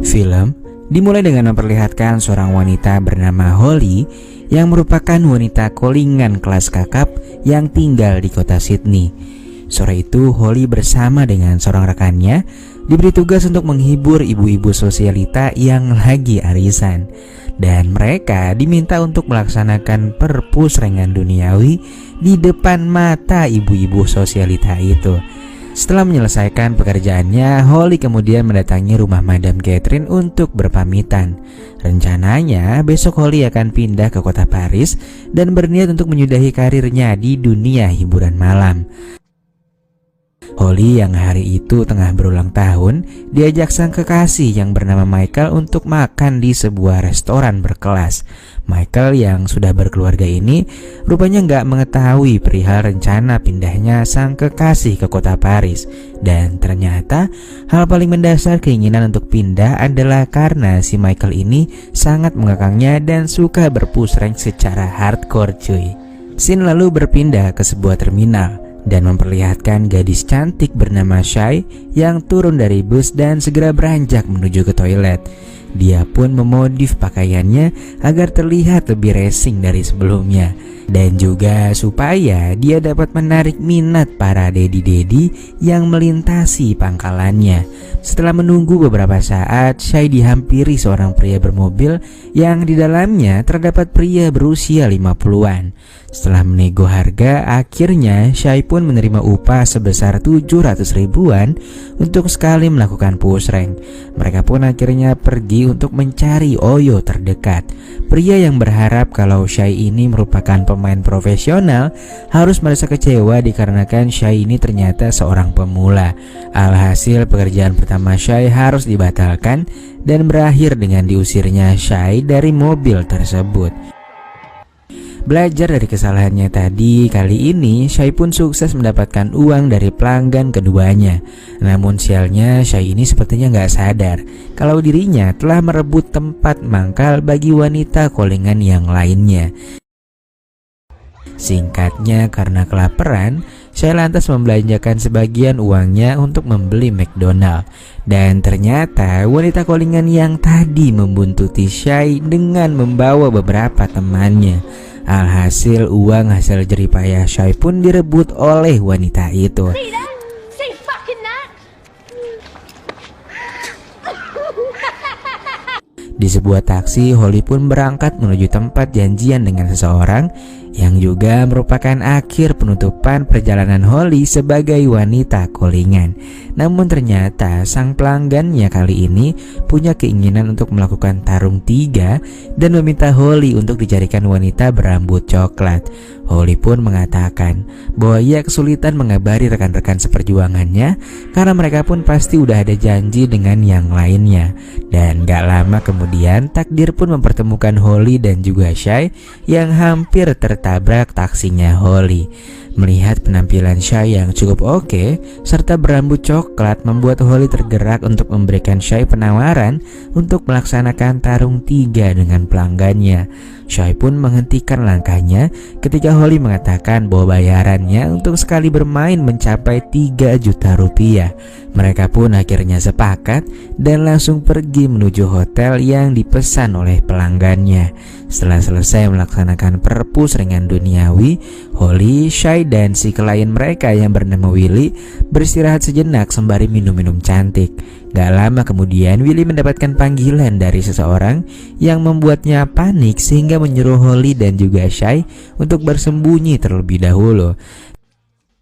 Film dimulai dengan memperlihatkan seorang wanita bernama Holly yang merupakan wanita callingan kelas kakap yang tinggal di kota Sydney. Sore itu Holly bersama dengan seorang rekannya diberi tugas untuk menghibur ibu-ibu sosialita yang lagi arisan. Dan mereka diminta untuk melaksanakan perpusrengan duniawi di depan mata ibu-ibu sosialita itu. Setelah menyelesaikan pekerjaannya, Holly kemudian mendatangi rumah Madam Catherine untuk berpamitan. Rencananya besok Holly akan pindah ke kota Paris dan berniat untuk menyudahi karirnya di dunia hiburan malam. Holly yang hari itu tengah berulang tahun diajak sang kekasih yang bernama Michael untuk makan di sebuah restoran berkelas. Michael yang sudah berkeluarga ini rupanya nggak mengetahui perihal rencana pindahnya sang kekasih ke kota Paris. Dan ternyata hal paling mendasar keinginan untuk pindah adalah karena si Michael ini sangat mengekangnya dan suka berpusreng secara hardcore cuy. Scene lalu berpindah ke sebuah terminal dan memperlihatkan gadis cantik bernama Shay yang turun dari bus dan segera beranjak menuju ke toilet. Dia pun memodif pakaiannya agar terlihat lebih racing dari sebelumnya, dan juga supaya dia dapat menarik minat para dedi-dedi yang melintasi pangkalannya. Setelah menunggu beberapa saat, Shay dihampiri seorang pria bermobil yang di dalamnya terdapat pria berusia 50-an. Setelah menego harga, akhirnya Shay pun menerima upah sebesar 700 ribuan untuk sekali melakukan pusreng. Mereka pun akhirnya pergi untuk mencari Oyo terdekat. Pria yang berharap kalau Shay ini merupakan pemain profesional harus merasa kecewa dikarenakan Shay ini ternyata seorang pemula. Alhasil pekerjaan pertama Shay harus dibatalkan dan berakhir dengan diusirnya Shay dari mobil tersebut. Belajar dari kesalahannya tadi, kali ini Shay pun sukses mendapatkan uang dari pelanggan keduanya. Namun sialnya Shay ini sepertinya nggak sadar kalau dirinya telah merebut tempat mangkal bagi wanita callingan yang lainnya. Singkatnya, karena kelaparan, Shay lantas membelanjakan sebagian uangnya untuk membeli McDonald. Dan ternyata wanita callingan yang tadi membuntuti Shay dengan membawa beberapa temannya. Alhasil uang hasil jeripayah Shay pun direbut oleh wanita itu. Di sebuah taksi, Holly pun berangkat menuju tempat janjian dengan seseorang yang juga merupakan akhir penutupan perjalanan Holly sebagai wanita callingan. Namun ternyata sang pelanggannya kali ini punya keinginan untuk melakukan tarung 3 dan meminta Holly untuk dicarikan wanita berambut coklat. Holly pun mengatakan bahwa ia kesulitan mengabari rekan-rekan seperjuangannya karena mereka pun pasti udah ada janji dengan yang lainnya. Dan gak lama kemudian takdir pun mempertemukan Holly dan juga Shay yang hampir tertabrak taksinya Holly. Melihat penampilan Shay yang cukup oke serta berambut coklat membuat Holly tergerak untuk memberikan Shay penawaran untuk melaksanakan tarung 3 dengan pelanggannya. Shay pun menghentikan langkahnya ketika Holly mengatakan bahwa bayarannya untuk sekali bermain mencapai 3 juta rupiah. Mereka pun akhirnya sepakat dan langsung pergi menuju hotel yang dipesan oleh pelanggannya. Setelah selesai melaksanakan perpusrengan duniawi, Holly, Shay dan si klien mereka yang bernama Willy beristirahat sejenak sembari minum-minum cantik. Gak lama kemudian Willy mendapatkan panggilan dari seseorang yang membuatnya panik sehingga menyuruh Holly dan juga Shay untuk bersembunyi terlebih dahulu.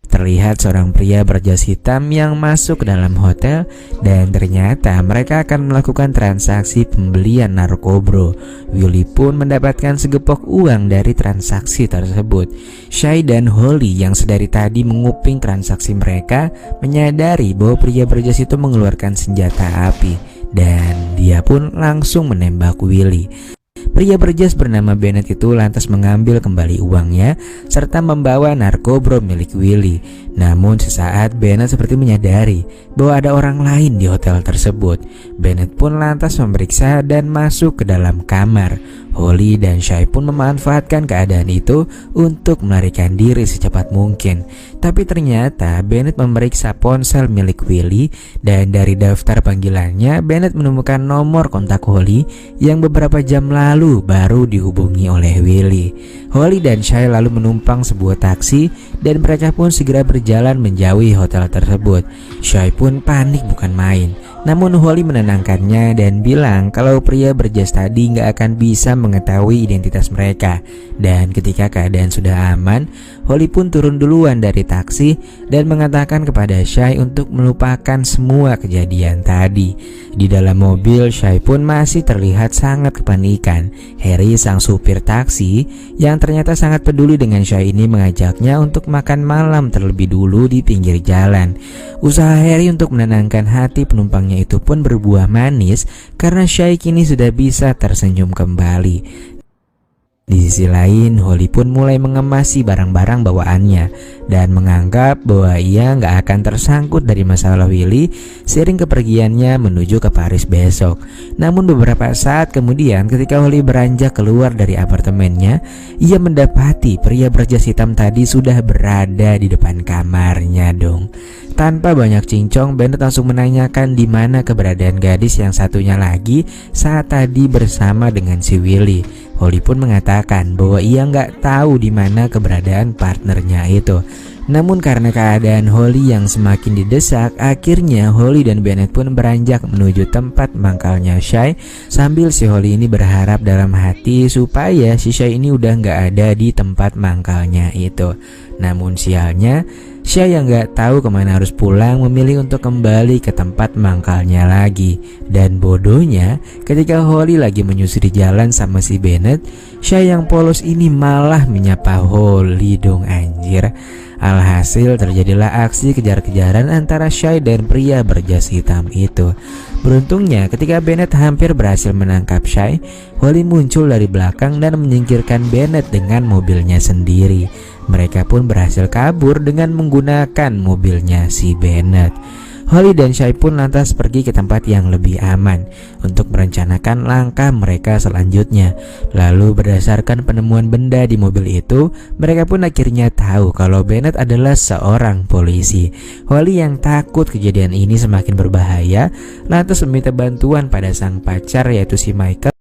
Terlihat seorang pria berjas hitam yang masuk ke dalam hotel dan ternyata mereka akan melakukan transaksi pembelian narkoba. Willy pun mendapatkan segepok uang dari transaksi tersebut. Shay dan Holly yang sedari tadi menguping transaksi mereka menyadari bahwa pria berjas itu mengeluarkan senjata api dan dia pun langsung menembak Willy. Pria berjas bernama Bennett itu lantas mengambil kembali uangnya serta membawa narkoba milik Willy. Namun sesaat Bennett seperti menyadari bahwa ada orang lain di hotel tersebut. Bennett pun lantas memeriksa dan masuk ke dalam kamar. Holly dan Shay pun memanfaatkan keadaan itu untuk melarikan diri secepat mungkin. Tapi ternyata Bennett memeriksa ponsel milik Willy, dan dari daftar panggilannya Bennett menemukan nomor kontak Holly yang beberapa jam lalu baru dihubungi oleh Willy. Holly dan Shay lalu menumpang sebuah taksi dan mereka pun segera berjalan menjauhi hotel tersebut. Shay pun panik bukan main. Namun Holly menenangkannya dan bilang kalau pria berjas tadi nggak akan bisa mengetahui identitas mereka. Dan ketika keadaan sudah aman, Holly pun turun duluan dari taksi dan mengatakan kepada Shay untuk melupakan semua kejadian tadi. Di dalam mobil, Shay pun masih terlihat sangat kepanikan. Harry, sang supir taksi yang ternyata sangat peduli dengan Shay ini, mengajaknya untuk makan malam terlebih dulu di pinggir jalan. Usaha Harry untuk menenangkan hati penumpangnya itu pun berbuah manis karena Shay kini sudah bisa tersenyum kembali. Di sisi lain, Holly pun mulai mengemasi barang-barang bawaannya dan menganggap bahwa ia nggak akan tersangkut dari masalah Willy seiring kepergiannya menuju ke Paris besok. Namun beberapa saat kemudian, ketika Holly beranjak keluar dari apartemennya, ia mendapati pria berjas hitam tadi sudah berada di depan kamarnya dong. Tanpa banyak cincong, Bennett langsung menanyakan di mana keberadaan gadis yang satunya lagi saat tadi bersama dengan si Willy. Holly pun mengatakan bahwa ia nggak tahu di mana keberadaan partnernya itu. Namun karena keadaan Holly yang semakin didesak, akhirnya Holly dan Bennett pun beranjak menuju tempat mangkalnya Shay, sambil si Holly ini berharap dalam hati supaya si Shay ini udah nggak ada di tempat mangkalnya itu. Namun sialnya, Shay yang nggak tahu kemana harus pulang memilih untuk kembali ke tempat mangkalnya lagi. Dan bodohnya, ketika Holly lagi menyusuri jalan sama si Bennett, Shay yang polos ini malah menyapa Holly dong anjir. Alhasil terjadilah aksi kejar-kejaran antara Shay dan pria berjas hitam itu. Beruntungnya ketika Bennett hampir berhasil menangkap Shay, Holly muncul dari belakang dan menyingkirkan Bennett dengan mobilnya sendiri. Mereka pun berhasil kabur dengan menggunakan mobilnya si Bennett. Holly dan Shay pun lantas pergi ke tempat yang lebih aman untuk merencanakan langkah mereka selanjutnya. Lalu berdasarkan penemuan benda di mobil itu, mereka pun akhirnya tahu kalau Bennett adalah seorang polisi. Holly yang takut kejadian ini semakin berbahaya, lantas meminta bantuan pada sang pacar yaitu si Michael.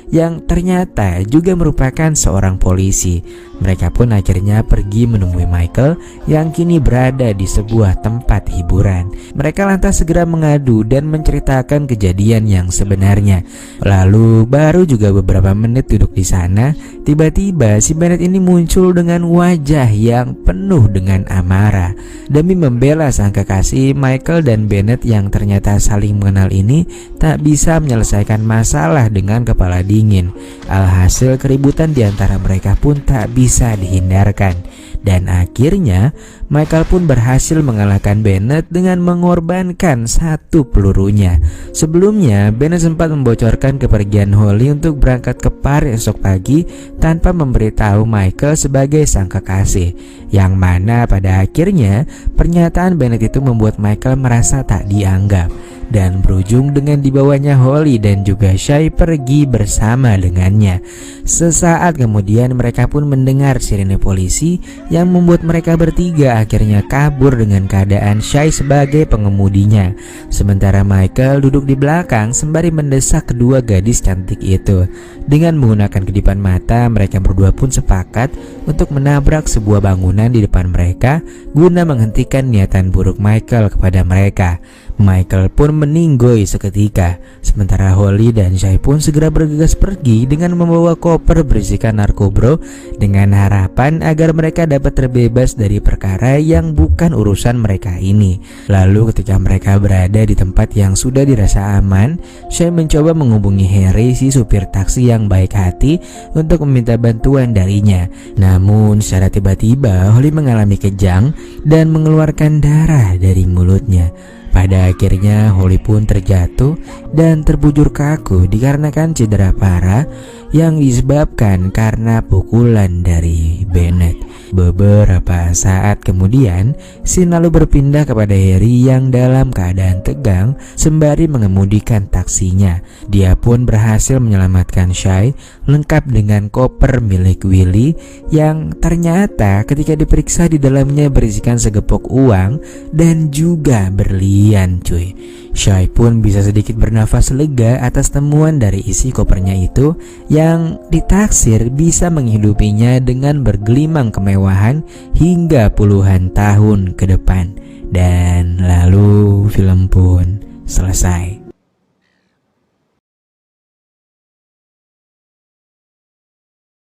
Yang ternyata juga merupakan seorang polisi. Mereka pun akhirnya pergi menemui Michael yang kini berada di sebuah tempat hiburan. Mereka lantas segera mengadu dan menceritakan kejadian yang sebenarnya. Lalu baru juga beberapa menit duduk di sana, tiba-tiba si Bennett ini muncul dengan wajah yang penuh dengan amarah. Demi membela sang kekasih, Michael dan Bennett yang ternyata saling mengenal ini tak bisa menyelesaikan masalah dengan kepala dingin. Alhasil keributan di antara mereka pun tak bisa dihindarkan. Dan akhirnya Michael pun berhasil mengalahkan Bennett dengan mengorbankan satu pelurunya. Sebelumnya Bennett sempat membocorkan kepergian Holly untuk berangkat ke Paris esok pagi tanpa memberitahu Michael sebagai sang kekasih, yang mana pada akhirnya pernyataan Bennett itu membuat Michael merasa tak dianggap dan berujung dengan dibawanya Holly dan juga Shay pergi bersama dengannya. Sesaat kemudian mereka pun mendengar sirene polisi yang membuat mereka bertiga akhirnya kabur dengan keadaan Shay sebagai pengemudinya. Sementara Michael duduk di belakang sembari mendesak kedua gadis cantik itu. Dengan menggunakan kedipan mata, mereka berdua pun sepakat untuk menabrak sebuah bangunan di depan mereka guna menghentikan niatan buruk Michael kepada mereka. Michael pun meninggoy seketika, sementara Holly dan Shay pun segera bergegas pergi dengan membawa koper berisikan narkoba dengan harapan agar mereka dapat terbebas dari perkara yang bukan urusan mereka ini. Lalu ketika mereka berada di tempat yang sudah dirasa aman, Shay mencoba menghubungi Harry, si supir taksi yang baik hati, untuk meminta bantuan darinya. Namun secara tiba-tiba Holly mengalami kejang dan mengeluarkan darah dari mulutnya. Pada akhirnya Holly pun terjatuh dan terbujur kaku dikarenakan cedera parah yang disebabkan karena pukulan dari Bennett. Beberapa saat kemudian, Sin lalu berpindah kepada Harry yang dalam keadaan tegang sembari mengemudikan taksinya. Dia pun berhasil menyelamatkan Shay lengkap dengan koper milik Willy yang ternyata ketika diperiksa di dalamnya berisikan segepok uang dan juga berlian cuy. Shay pun bisa sedikit bernafas lega atas temuan dari isi kopernya itu yang ditaksir bisa menghidupinya dengan bergelimang kemewahan hingga puluhan tahun ke depan. Dan lalu film pun selesai.